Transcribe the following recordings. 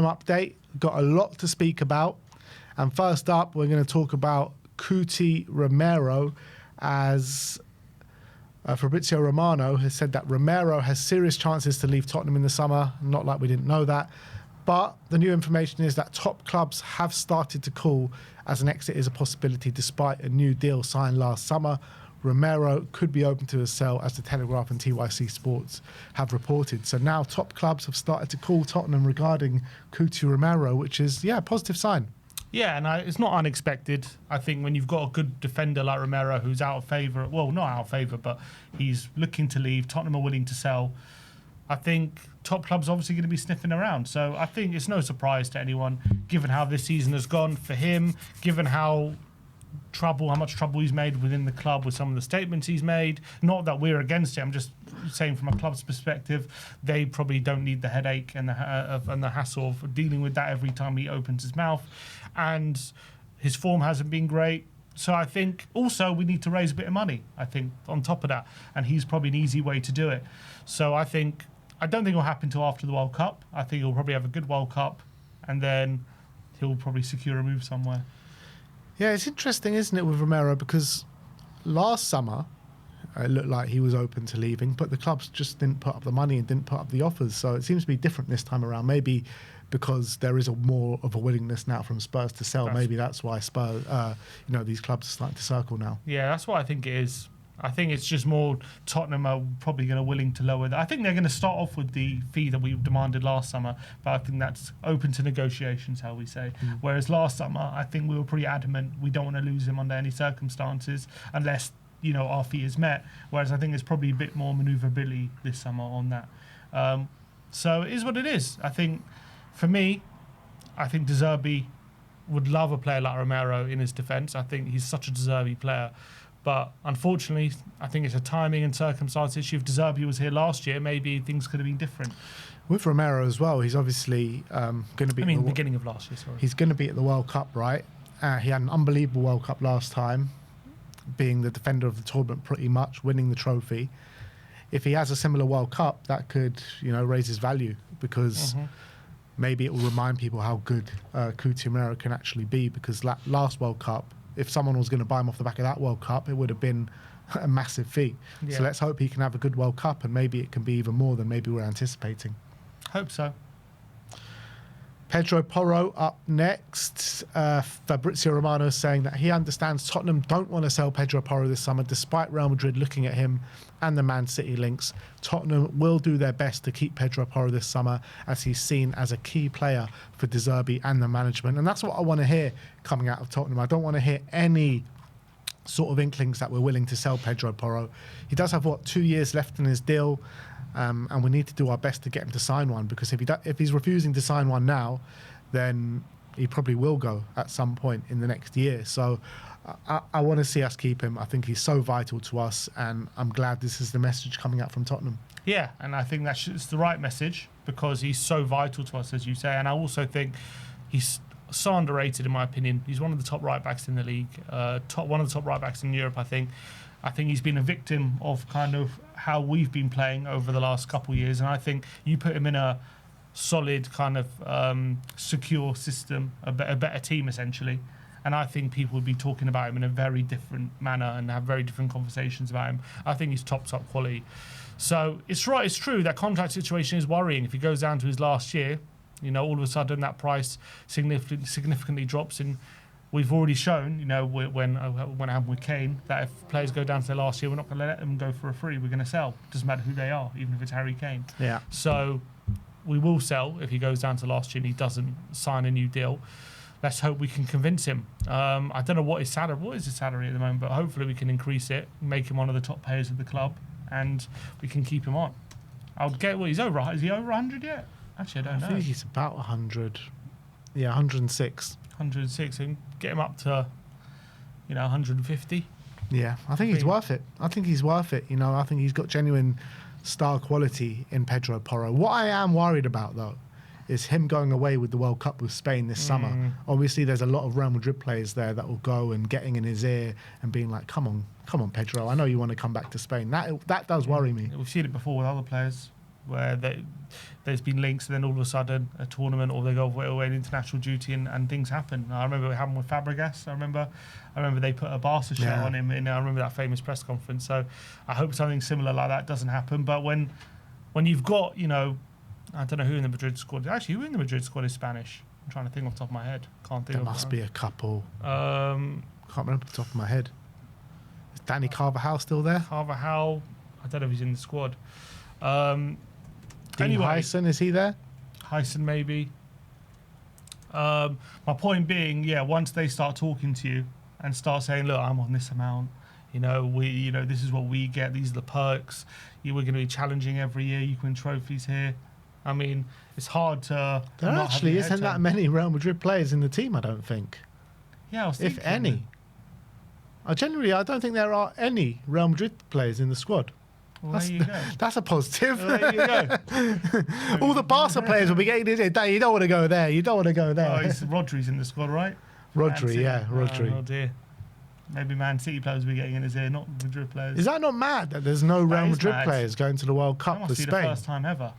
Update. Got a lot to speak about. And first up, we're going to talk about Cristian Romero, as Fabrizio Romano has said that Romero has serious chances to leave Tottenham in the summer. Not like we didn't know that. But the new information is that top clubs have started to call as an exit is a possibility despite a new deal signed last summer. Romero could be open to a sell, as the Telegraph and TYC Sports have reported. So now top clubs have started to call Tottenham regarding Cristian Romero, which is, a positive sign. Yeah, and it's not unexpected. I think when you've got a good defender like Romero who's out of favour, well, not out of favour, but he's looking to leave, Tottenham are willing to sell, I think top clubs are obviously going to be sniffing around. So I think it's no surprise to anyone, given how this season has gone for him, given how much trouble he's made within the club with some of the statements he's made. Not that we're against it, I'm just saying from a club's perspective, they probably don't need the headache and the hassle of dealing with that every time he opens his mouth. And his form hasn't been great. So I think also we need to raise a bit of money, I think, on top of that. And he's probably an easy way to do it. So I don't think it'll happen until after the World Cup. I think he'll probably have a good World Cup and then he'll probably secure a move somewhere. Yeah, it's interesting, isn't it, with Romero? Because last summer, it looked like he was open to leaving, but the clubs just didn't put up the money and didn't put up the offers. So it seems to be different this time around. Maybe because there is more of a willingness now from Spurs to sell. Maybe that's why Spurs, these clubs are starting to circle now. Yeah, that's what I think it is. I think it's just more Tottenham are probably going to willing to lower that. I think they're going to start off with the fee that we demanded last summer, but I think that's open to negotiations, how we say. Whereas last summer, I think we were pretty adamant we don't want to lose him under any circumstances unless, our fee is met. Whereas I think there's probably a bit more manoeuvrability this summer on that. So it is what it is. I think, for me, I think De Zerbi would love a player like Romero in his defence. I think he's such a De Zerbi player. But unfortunately, I think it's a timing and circumstance issue. If De Zerbi was here last year, maybe things could have been different. With Romero as well, he's obviously going to be... beginning of last year, sorry. He's going to be at the World Cup, right? He had an unbelievable World Cup last time, being the defender of the tournament pretty much, winning the trophy. If he has a similar World Cup, that could, raise his value because... Maybe it will remind people how good Cristian Romero can actually be, because last World Cup, if someone was going to buy him off the back of that World Cup, it would have been a massive fee. Yeah. So let's hope he can have a good World Cup, and maybe it can be even more than maybe we're anticipating. Hope so. Pedro Porro up next. Fabrizio Romano saying that he understands Tottenham don't want to sell Pedro Porro this summer, despite Real Madrid looking at him and the Man City links. Tottenham will do their best to keep Pedro Porro this summer, as he's seen as a key player for De Zerbi and the management. And that's what I want to hear coming out of Tottenham. I don't want to hear any sort of inklings that we're willing to sell Pedro Porro. He does have, 2 years left in his deal. And we need to do our best to get him to sign one, because if he's refusing to sign one now, then he probably will go at some point in the next year. So I want to see us keep him. I think he's so vital to us, and I'm glad this is the message coming out from Tottenham. Yeah, and I think it's the right message, because he's so vital to us, as you say. And I also think he's so underrated, in my opinion. He's one of the top right-backs in the league, one of the top right-backs in Europe, I think. I think he's been a victim of kind of how we've been playing over the last couple of years. And I think you put him in a solid kind of secure system, a better team, essentially. And I think people would be talking about him in a very different manner and have very different conversations about him. I think he's top quality. So it's right, it's true, that contract situation is worrying. If he goes down to his last year, all of a sudden that price significantly drops. And we've already shown, when it happened with Kane, that if players go down to their last year, we're not going to let them go for a free. We're going to sell. Doesn't matter who they are, even if it's Harry Kane. Yeah. So we will sell if he goes down to last year and he doesn't sign a new deal. Let's hope we can convince him. I don't know what is his salary at the moment, but hopefully we can increase it, make him one of the top players of the club, and we can keep him on. I'll get he's over. Is he over 100 yet? Actually, I don't know. I think he's about 100. Yeah, 106. 106, and get him up to 150. Yeah, I think he's worth it. I think he's got genuine star quality in Pedro Porro. What I am worried about, though, is him going away with the World Cup with Spain this summer. Obviously, there's a lot of Real Madrid players there that will go and getting in his ear and being like, come on, Pedro, I know you want to come back to Spain. That does worry me. We've seen it before with other players. where there's been links, and then all of a sudden a tournament, or they go away in international duty, and things happen. I remember it happened with Fabregas. I remember they put a Barca shirt on him, and I remember that famous press conference. So I hope something similar like that doesn't happen. But when you've got, I don't know who in the Madrid squad. Actually, who in the Madrid squad is Spanish? I'm trying to think off the top of my head. Can't think. There must be a couple. Can't remember off the top of my head. Is Danny Carvajal still there? Carvajal, I don't know if he's in the squad. Dean Hyson, is he there? Hyson, maybe. My point being, once they start talking to you and start saying, look, I'm on this amount, this is what we get, these are the perks, we're going to be challenging every year, you can win trophies here. I mean, it's hard to... There actually isn't that many Real Madrid players in the team, I don't think. Yeah, I was thinking. If any. I don't think there are any Real Madrid players in the squad. Well, there you go. That's a positive. Well, there you go. All the Barca players will be getting in it. You don't want to go there. You don't want to go there. Oh, Rodri's in the squad, right? Rodri. Oh, dear. Maybe Man City players will be getting in his ear, not Madrid players. Is that not mad that there's no Real Madrid players going to the World Cup for Spain? That must be the first time ever.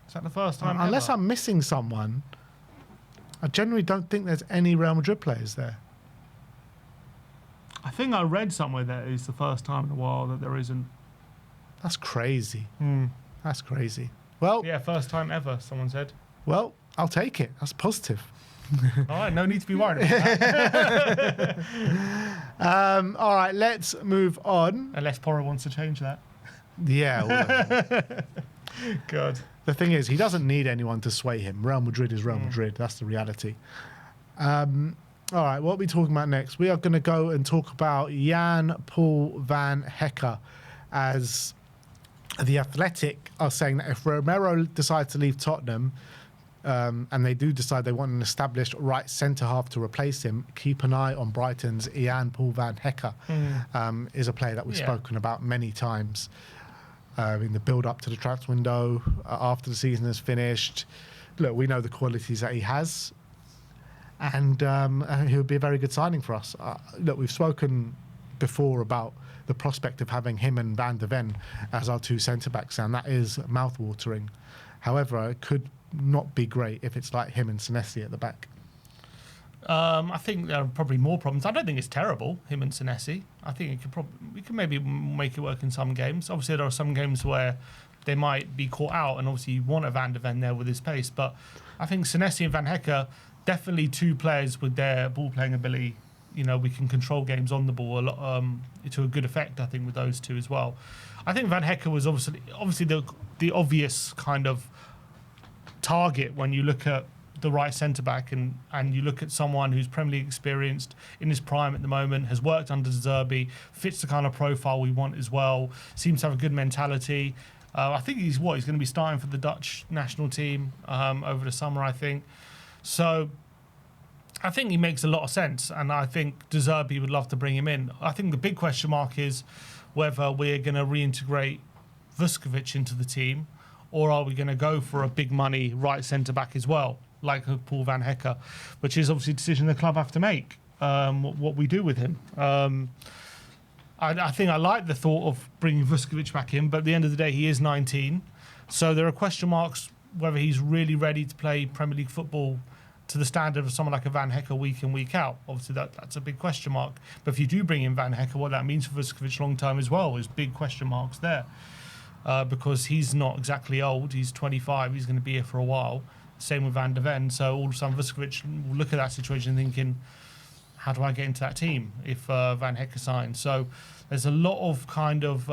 Is that the first time Unless ever? I'm missing someone, I generally don't think there's any Real Madrid players there. I think I read somewhere that it's the first time in a while that there isn't. That's crazy. That's crazy. Well, yeah, first time ever, someone said. Well, I'll take it. That's positive. All right, no need to be worried about that. All right, let's move on. Unless Porro wants to change that. Yeah. God. The thing is, he doesn't need anyone to sway him. Real Madrid is Real Madrid. That's the reality. All right, what are we talking about next? We are going to go and talk about Jan-Paul van Hecke, as The Athletic are saying that if Romero decides to leave Tottenham, and they do decide they want an established right centre-half to replace him, keep an eye on Brighton's Jan-Paul van Hecke. Is a player that we've spoken about many times in the build-up to the transfer window, after the season has finished. Look, we know the qualities that he has, and he would be a very good signing for us. Look, we've spoken before about the prospect of having him and Van de Ven as our two centre-backs, and that is mouth-watering. However, it could not be great if it's like him and Senesi at the back. I think there are probably more problems. I don't think it's terrible, him and Senesi. I think we could maybe make it work in some games. Obviously, there are some games where they might be caught out, and obviously you want a Van de Ven there with his pace. But I think Senesi and Van Hecke, definitely two players with their ball-playing ability. We can control games on the ball a lot, to a good effect, I think, with those two as well. I think Van Hecke was obviously the obvious kind of target when you look at the right centre-back and you look at someone who's Premier League experienced, in his prime at the moment, has worked under Zerbi, fits the kind of profile we want as well, seems to have a good mentality. I think he's going to be starting for the Dutch national team over the summer, I think. So I think he makes a lot of sense, and I think De Zerbi would love to bring him in. I think the big question mark is whether we're going to reintegrate Vuskovic into the team, or are we going to go for a big money right centre-back as well, like Paul van Hecke, which is obviously a decision the club have to make, what we do with him. I think I like the thought of bringing Vuskovic back in, but at the end of the day, he is 19. So there are question marks whether he's really ready to play Premier League football to the standard of someone like a Van Hecke week in, week out. Obviously, that's a big question mark. But if you do bring in Van Hecke, what that means for Vuskovic long-term as well is big question marks there. Because he's not exactly old. He's 25. He's going to be here for a while. Same with Van de Ven. So all of a sudden, Vuskovic will look at that situation thinking, how do I get into that team if Van Hecke signs? So there's a lot of kind of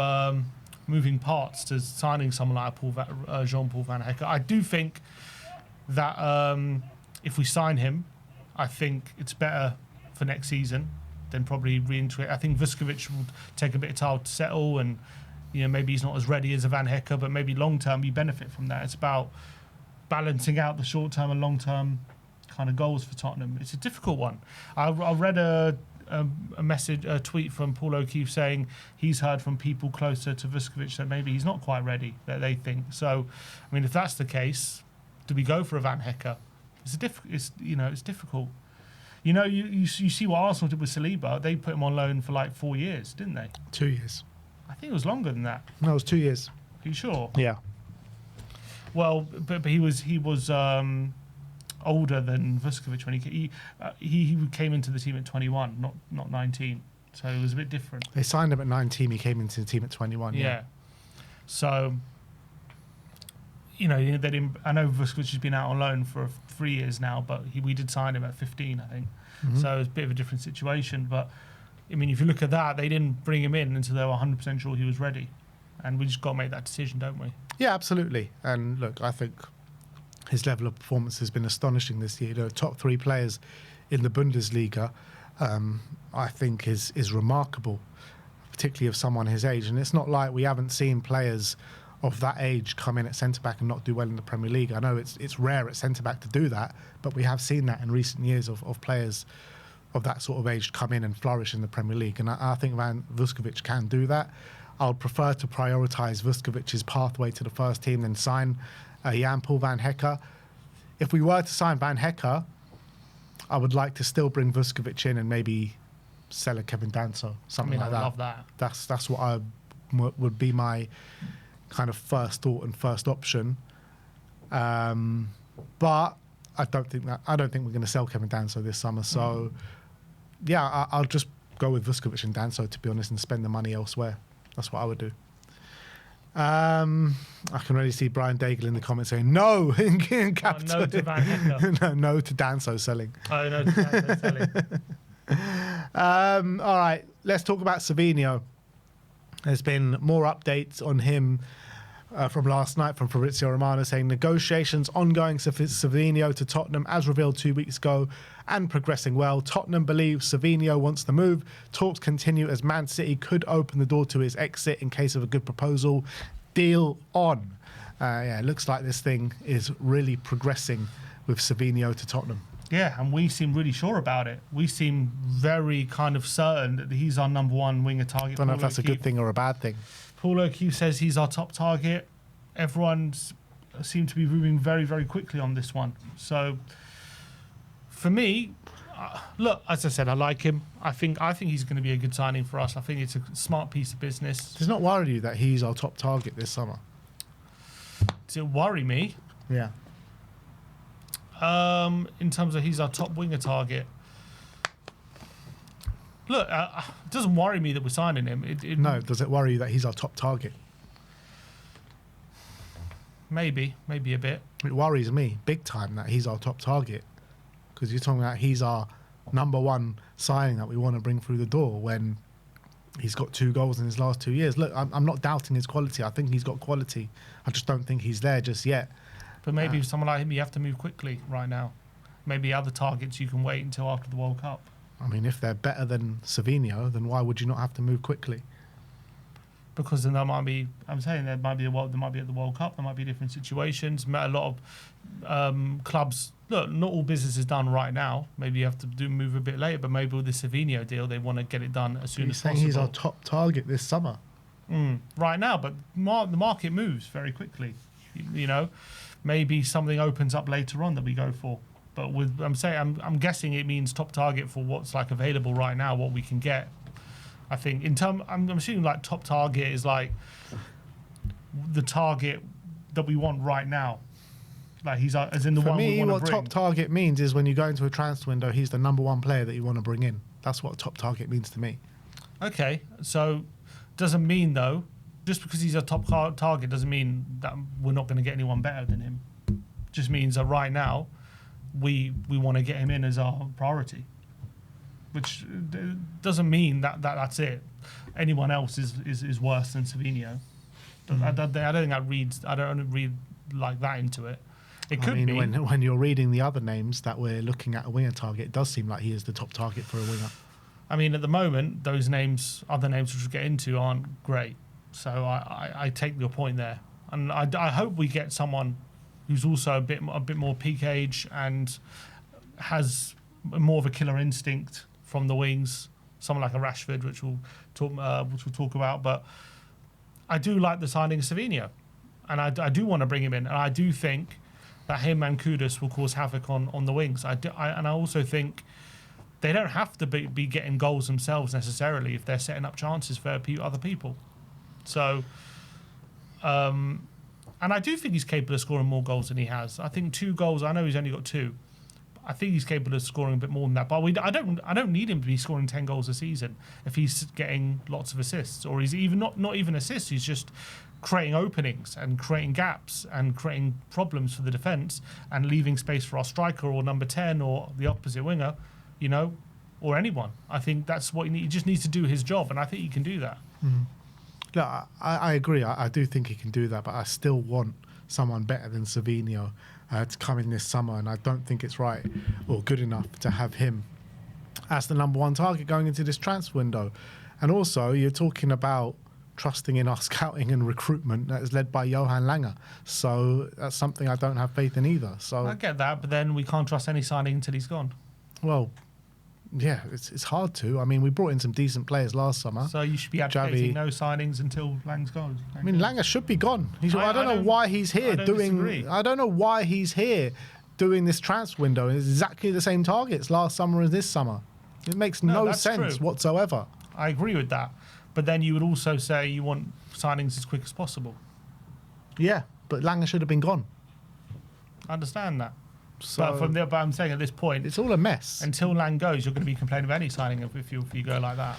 moving parts to signing someone like Jean-Paul van Hecke. I do think that if we sign him, I think it's better for next season than probably reintegrate. I think Vuskovic will take a bit of time to settle, and maybe he's not as ready as a Van Hecke, but maybe long-term you benefit from that. It's about balancing out the short-term and long-term kind of goals for Tottenham. It's a difficult one. I read a tweet from Paul O'Keefe saying he's heard from people closer to Vuskovic that maybe he's not quite ready, that they think. So, I mean, if that's the case, do we go for a Van Hecke? It's difficult. You see what Arsenal did with Saliba. They put him on loan for like 4 years, didn't they? 2 years. I think it was longer than that. No, it was 2 years. Are you sure? Yeah. Well, but he was older than Vuskovic when he came into the team at 21, not 19. So it was a bit different. They signed him at 19. He came into the team at 21. Yeah. So, you know, they didn't. I know Vuskovic has been out on loan for 3 years now, but we did sign him at 15, I think. So it was a bit of a different situation. But I mean, if you look at that, they didn't bring him in until they were 100% sure he was ready, and we just got to make that decision, don't we? Yeah, absolutely. And look, I think his level of performance has been astonishing this year. You know, top 3 players in the Bundesliga, I think is remarkable, particularly of someone his age. And it's not like we haven't seen players of that age come in at centre-back and not do well in the Premier League. I know it's rare at centre-back to do that, but we have seen that in recent years of players of that sort of age come in and flourish in the Premier League. And I think Van Vuskovic can do that. I would prefer to prioritise Vuskovic's pathway to the first team than sign Jan-Paul van Hecke. If we were to sign Van Hecke, I would like to still bring Vuskovic in and maybe sell a Kevin Danso, something like that. I love that. That's what would be my kind of first thought and first option. But I don't think we're going to sell Kevin Danso this summer. So yeah, I'll just go with Vuskovic and Danso, to be honest, and spend the money elsewhere. That's what I would do. I can already see Brian Daigle in the comments saying no. No to Van Hecke. no to Danso selling. Oh, no to Danso selling. All right, let's talk about Savinho. There's been more updates on him from last night from Fabrizio Romano, saying negotiations ongoing for Savinho to Tottenham as revealed 2 weeks ago and progressing well. Tottenham believes Savinho wants the move. Talks continue as Man City could open the door to his exit in case of a good proposal. Deal on. Yeah, it looks like this thing is really progressing with Savinho to Tottenham. Yeah, and we seem really sure about it. We seem very kind of certain that he's our number 1 winger target. I don't know if that's a good thing or a bad thing. Paul O'Keefe says he's our top target. Everyone seems to be moving very, very quickly on this one. So, for me, look, as I said, I like him. I think he's going to be a good signing for us. I think it's a smart piece of business. Does not worry you that he's our top target this summer? Does it worry me? Yeah. In terms of he's our top winger target. Look, it doesn't worry me that we're signing him. No, does it worry you that he's our top target? Maybe a bit. It worries me big time that he's our top target, because you're talking about he's our number 1 signing that we want to bring through the door when he's got 2 goals in his last 2 years. Look, I'm not doubting his quality. I think he's got quality. I just don't think he's there just yet. But maybe with someone like him, you have to move quickly right now. Maybe other targets you can wait until after the World Cup. I mean, if they're better than Savinho, then why would you not have to move quickly? Because then there might be, I'm saying there might be at the World Cup, there might be different situations. A lot of clubs, look, not all business is done right now. Maybe you have to move a bit later, but maybe with the Savinho deal, they want to get it done as soon as possible. He's our top target this summer. Right now, but the market moves very quickly. You know, maybe something opens up later on that we go for. But I'm guessing it means top target for what's like available right now, what we can get. I think I'm assuming like top target is like the target that we want right now. Like he's as in the one we want to bring. For me, what top target means is when you go into a transfer window, he's the number 1 player that you want to bring in. That's what top target means to me. Okay, so doesn't mean though, just because he's a top target doesn't mean that we're not going to get anyone better than him. Just means that right now we want to get him in as our priority, which doesn't mean that that's it. Anyone else is worse than Savinho. I don't think I don't read like that into it. It could be when you're reading the other names that we're looking at a winger target, it does seem like he is the top target for a winger. I mean, at the moment, those names, other names which we'll get into, aren't great. So I take your point there, and I hope we get someone who's also a bit more peak age and has more of a killer instinct from the wings. Someone like a Rashford, which we'll talk about. But I do like the signing of Savinho, and I do want to bring him in, and I do think that him and Kudus will cause havoc on the wings. And I also think they don't have to be getting goals themselves necessarily if they're setting up chances for other people. So And I do think he's capable of scoring more goals than he has. I think 2 goals. I know he's only got 2. I think he's capable of scoring a bit more than that. But I don't need him to be scoring 10 goals a season if he's getting lots of assists, or he's even not even assists. He's just creating openings and creating gaps and creating problems for the defence and leaving space for our striker or number 10 or the opposite winger, or anyone. I think that's what he just needs to do his job, and I think he can do that. Look, I agree. I do think he can do that, but I still want someone better than Savinho to come in this summer, and I don't think it's right or good enough to have him as the number 1 target going into this transfer window. And also, you're talking about trusting in our scouting and recruitment that is led by Johan Lange. So that's something I don't have faith in either. So I get that, but then we can't trust any signing until he's gone. Well, yeah, it's hard to. I mean, we brought in some decent players last summer. So you should be advocating no signings until Lange's gone. I mean, Lange should be gone. I don't know why he's here doing. I don't know why he's here doing this transfer window. It's exactly the same targets last summer as this summer. It makes no sense whatsoever. I agree with that, but then you would also say you want signings as quick as possible. Yeah, but Lange should have been gone. I understand that. So, but I'm saying at this point, it's all a mess. Until Lang goes, you're going to be complaining of any signing if you go like that.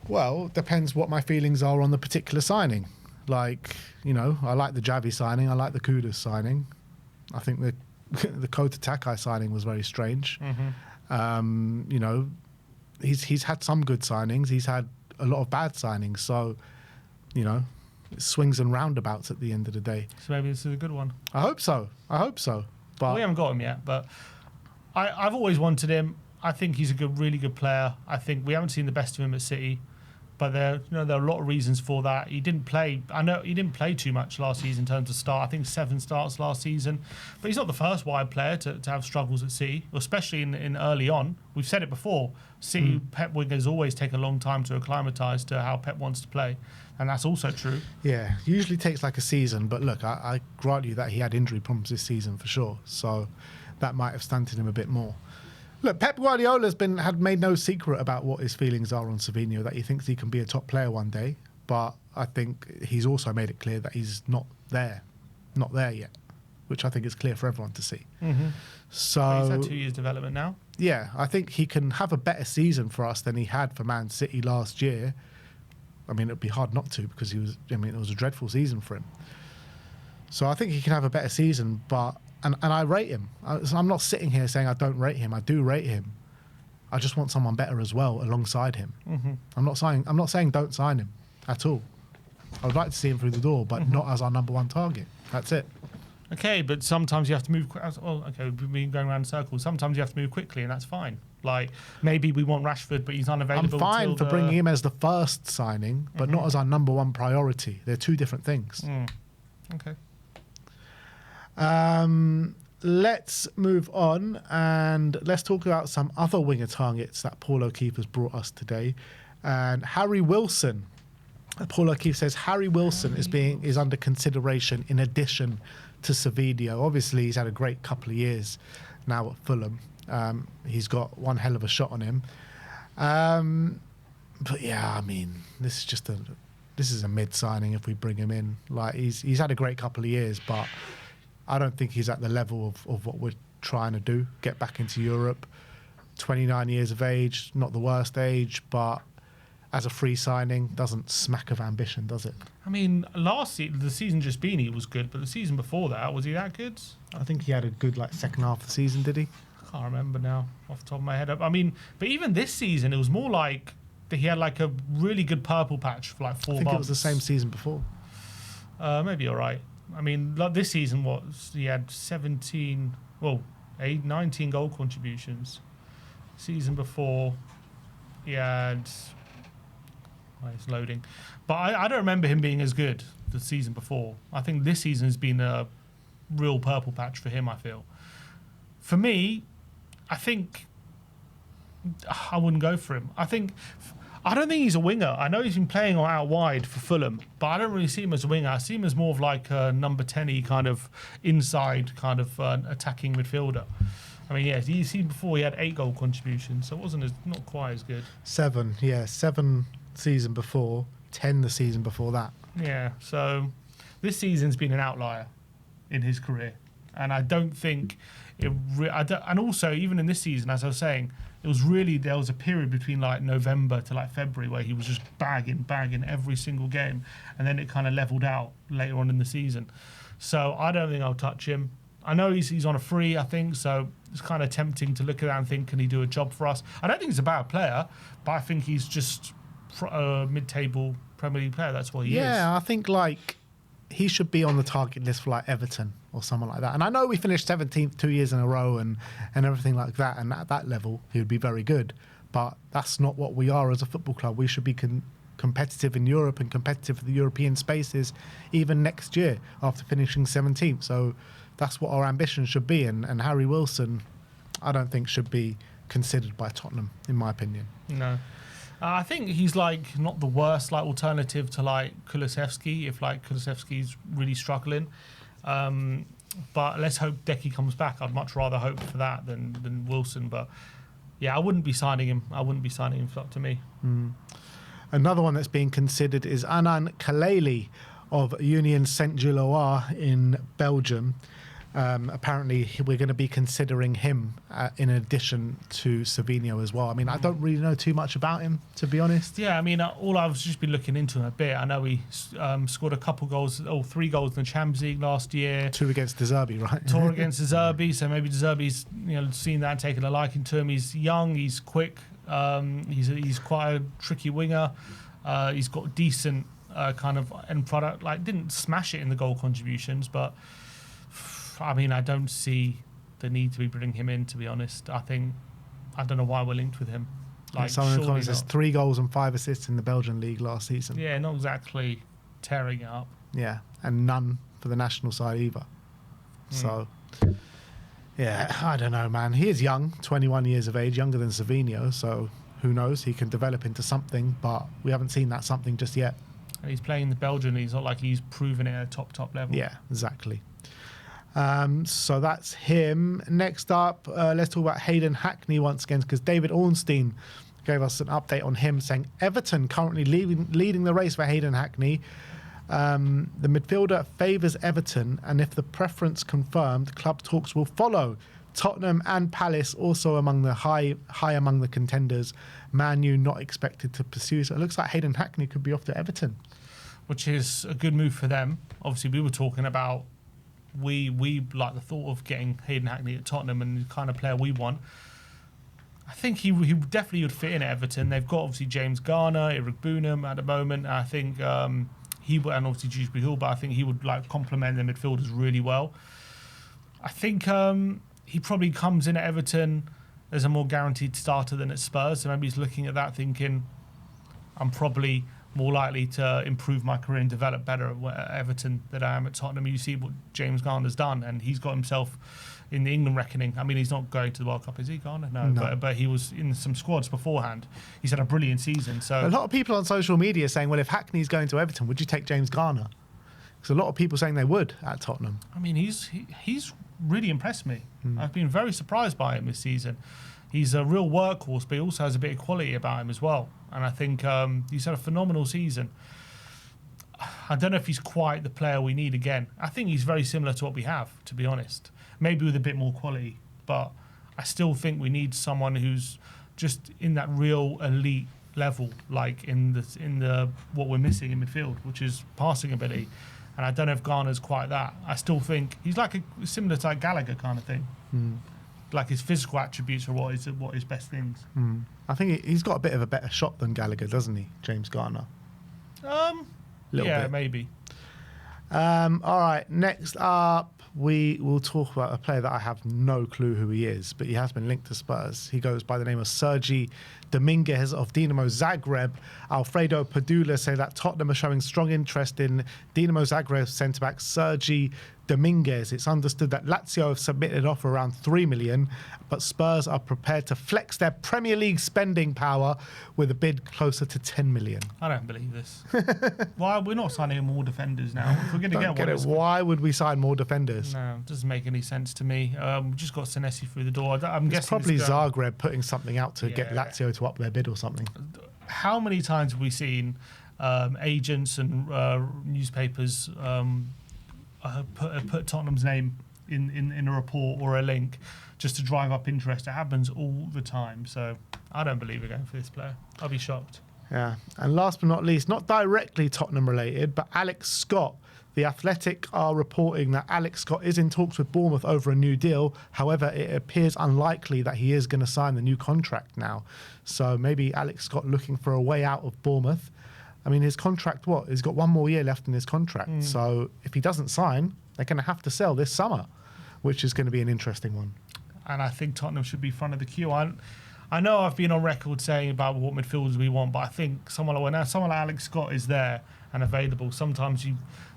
Well, depends what my feelings are on the particular signing. Like, I like the Javi signing. I like the Kudus signing. I think the Kota Takai signing was very strange. He's had some good signings. He's had a lot of bad signings. So, it swings and roundabouts at the end of the day. So maybe this is a good one. I hope so. But we haven't got him yet, but I've always wanted him. I think he's a really good player. I think we haven't seen the best of him at City, but there are a lot of reasons for that. He didn't play. I know he didn't play too much last season in terms of start. I think 7 starts last season, but he's not the first wide player to have struggles at City, especially in early on. We've said it before. City Pep wingers always take a long time to acclimatise to how Pep wants to play. And that's also true. Yeah, usually takes like a season. But look, I grant you that he had injury problems this season for sure. So that might have stunted him a bit more. Look, Pep Guardiola's had made no secret about what his feelings are on Savinho, that he thinks he can be a top player one day. But I think he's also made it clear that he's not there yet, which I think is clear for everyone to see. So but he's had 2 years development now. Yeah, I think he can have a better season for us than he had for Man City last year. I mean, it would be hard not to because it was a dreadful season for him. So I think he can have a better season, and I rate him. I'm not sitting here saying I don't rate him. I do rate him. I just want someone better as well alongside him. I'm not saying don't sign him at all. I would like to see him through the door, but not as our number 1 target. That's it. Okay, but sometimes you have to move. We've been going around in circles. Sometimes you have to move quickly, and that's fine. Like, maybe we want Rashford, but he's unavailable. I'm fine for bringing him as the first signing, but not as our number 1 priority. They're 2 different things. Okay. Let's move on and let's talk about some other winger targets that Paul O'Keefe has brought us today. And Harry Wilson. Paul O'Keefe says Harry Wilson is under consideration in addition to Savinho. Obviously, he's had a great couple of years now at Fulham. He's got one hell of a shot on him. But yeah, I mean, this is a mid signing if we bring him in. Like he's had a great couple of years, but I don't think he's at the level of what we're trying to do. Get back into Europe. 29 years of age, not the worst age, but as a free signing, doesn't smack of ambition, does it? I mean, the season just been, he was good, but the season before that, was he that good? I think he had a good second half of the season, did he? I can't remember now off the top of my head. I mean, but even this season, it was more like that he had a really good purple patch for 4 months. I think it was the same season before. Maybe you're right. I mean, this season, he had 19 goal contributions. Season before, he had... it's loading. But I don't remember him being as good the season before. I think this season has been a real purple patch for him, I feel. For me, I think I wouldn't go for him. I don't think he's a winger. I know he's been playing out wide for Fulham, but I don't really see him as a winger. I see him as more of a number 10-y kind of inside kind of attacking midfielder. I mean, yeah, you see before he had 8 goal contributions, so it wasn't not quite as good. 7 season before, 10 the season before that. Yeah, so this season's been an outlier in his career, and I don't think and also even in this season, as I was saying, there was a period between like November to like February where he was just bagging every single game, and then it kind of leveled out later on in the season. So I don't think I'll touch him. I know he's on a free, I think, so it's kind of tempting to look at that and think, can he do a job for us? I don't think he's a bad player, but I think he's just a mid-table Premier League player. That's what he is. Yeah, I think like he should be on the target list for like Everton or someone like that. And I know we finished 17th 2 years in a row and everything like that. And at that level, he would be very good. But that's not what we are as a football club. We should be competitive in Europe and competitive for the European spaces even next year after finishing 17th. So that's what our ambition should be. And Harry Wilson, I don't think should be considered by Tottenham, in my opinion. No. I think he's like not the worst like alternative to like Kulusevski if like Kulusevski's really struggling. But let's hope Hecke comes back. I'd much rather hope for that than Wilson. But yeah, I wouldn't be signing him. It's up to me. Another one that's being considered is Anan Kaleli of Union Saint-Gilloise in Belgium. Apparently, we're going to be considering him in addition to Savinho as well. I mean, I don't really know too much about him, to be honest. Yeah, I mean, all I've just been looking into him a bit. I know he scored a couple goals, 3 goals in the Champions League last year. 2 against De Zerbi, right? 2 against De Zerbi, so maybe De Zerbi's seen that and taken a liking to him. He's young, he's quick, he's quite a tricky winger. He's got decent kind of end product. Like, didn't smash it in the goal contributions, but I mean, I don't see the need to be bringing him in, to be honest. I don't know why we're linked with him. Like, someone in the comments says 3 goals and 5 assists in the Belgian league last season. Yeah, not exactly tearing it up. Yeah, and none for the national side either. So, yeah, I don't know, man. He is young, 21 years of age, younger than Savinho, so who knows? He can develop into something, but we haven't seen that something just yet. And he's playing the Belgian, he's not like he's proven it at a top level. Yeah, exactly. So that's him. Next up, let's talk about Hayden Hackney once again, because David Ornstein gave us an update on him, saying Everton currently leading the race for Hayden Hackney. The midfielder favours Everton, and if the preference confirmed, club talks will follow. Tottenham and Palace also among the high among the contenders. Man U not expected to pursue. So it looks like Hayden Hackney could be off to Everton, which is a good move for them. Obviously, we were talking about we like the thought of getting Hayden Hackney at Tottenham and the kind of player we want. I think he definitely would fit in at Everton. They've got obviously James Garner, Eric Boonham at the moment. I think he would, and obviously Dewsbury Hill, but I think he would like complement their midfielders really well. I think he probably comes in at Everton as a more guaranteed starter than at Spurs. So maybe he's looking at that thinking, I'm probably more likely to improve my career and develop better at Everton than I am at Tottenham. You see what James Garner's done, and he's got himself in the England reckoning. I mean, he's not going to the World Cup, is he, Garner? No. But he was in some squads beforehand. He's had a brilliant season. So a lot of people on social media are saying, well, if Hackney's going to Everton, would you take James Garner? Because a lot of people saying they would at Tottenham. I mean, he's really impressed me. I've been very surprised by him this season. He's a real workhorse, but he also has a bit of quality about him as well. And I think he's had a phenomenal season. I don't know if he's quite the player we need again. I think he's very similar to what we have, to be honest. Maybe with a bit more quality. But I still think we need someone who's just in that real elite level, like in the what we're missing in midfield, which is passing ability. And I don't know if Garner's quite that. I still think he's like similar to like Gallagher kind of thing. Like his physical attributes are what his best things. I think he's got a bit of a better shot than Gallagher, doesn't he, James Garner? Yeah, maybe. All right, next up, we will talk about a player that I have no clue who he is, but he has been linked to Spurs. He goes by the name of Sergi Dominguez of Dinamo Zagreb. Alfredo Padula say that Tottenham are showing strong interest in Dinamo Zagreb centre-back Sergi Dominguez. It's understood that Lazio have submitted an offer around 3 million, but Spurs are prepared to flex their Premier League spending power with a bid closer to 10 million. I don't believe this. Why we're not signing more defenders now? If we're going to get one, why would we sign more defenders? No, it doesn't make any sense to me. We've just got Senesi through the door. I'm guessing probably Zagreb putting something out to get Lazio to up their bid or something. How many times have we seen agents and newspapers put Tottenham's name in a report or a link just to drive up interest. It happens all the time. So I don't believe we're going for this player. I'll be shocked. Yeah. And last but not least, not directly Tottenham related, but Alex Scott. The Athletic are reporting that Alex Scott is in talks with Bournemouth over a new deal. However, it appears unlikely that he is going to sign the new contract now. So maybe Alex Scott looking for a way out of Bournemouth. I mean, his contract, he's got 1 more year left in his contract. So if he doesn't sign, they're going to have to sell this summer, which is going to be an interesting one. And I think Tottenham should be front of the queue. I know I've been on record saying about what midfielders we want, but I think someone like Alex Scott is there and available. Sometimes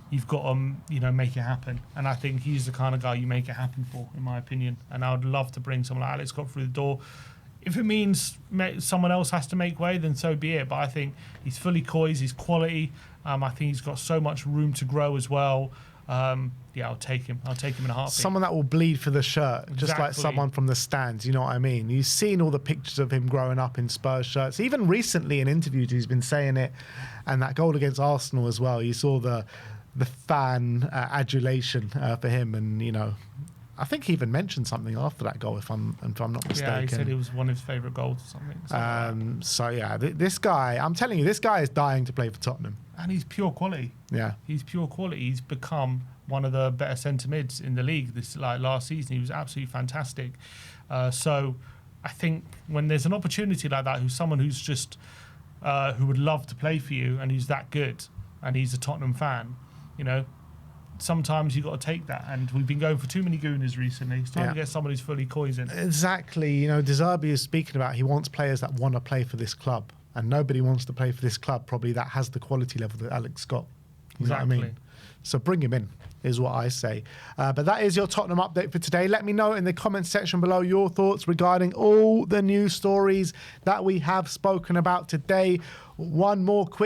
you've got to make it happen, and I think he's the kind of guy you make it happen for, in my opinion. And I would love to bring someone like Alex Scott through the door. If it means someone else has to make way, then so be it. But I think he's fully COYS, he's quality. I think he's got so much room to grow as well. I'll take him. I'll take him in a heartbeat. Someone that will bleed for the shirt, just like someone from the stands, you know what I mean? You've seen all the pictures of him growing up in Spurs shirts. Even recently in interviews, he's been saying it. And that goal against Arsenal as well, you saw the fan adulation for him. And, I think he even mentioned something after that goal, if I'm not mistaken. Yeah, he said it was one of his favourite goals or something. This guy, I'm telling you, this guy is dying to play for Tottenham. And he's pure quality. Yeah. He's pure quality. He's become one of the better centre mids in the league. Last season, he was absolutely fantastic. So I think when there's an opportunity like that, who's someone who's just who would love to play for you and who's that good, and he's a Tottenham fan, sometimes you got to take that. And we've been going for too many Gooners recently. It's time to get someone who's fully COYS in. Exactly. De Zerbi is speaking about he wants players that want to play for this club. And nobody wants to play for this club probably that has the quality level that Alex Scott. You know what I mean? So bring him in, is what I say. But that is your Tottenham update for today. Let me know in the comments section below your thoughts regarding all the news stories that we have spoken about today. One more quick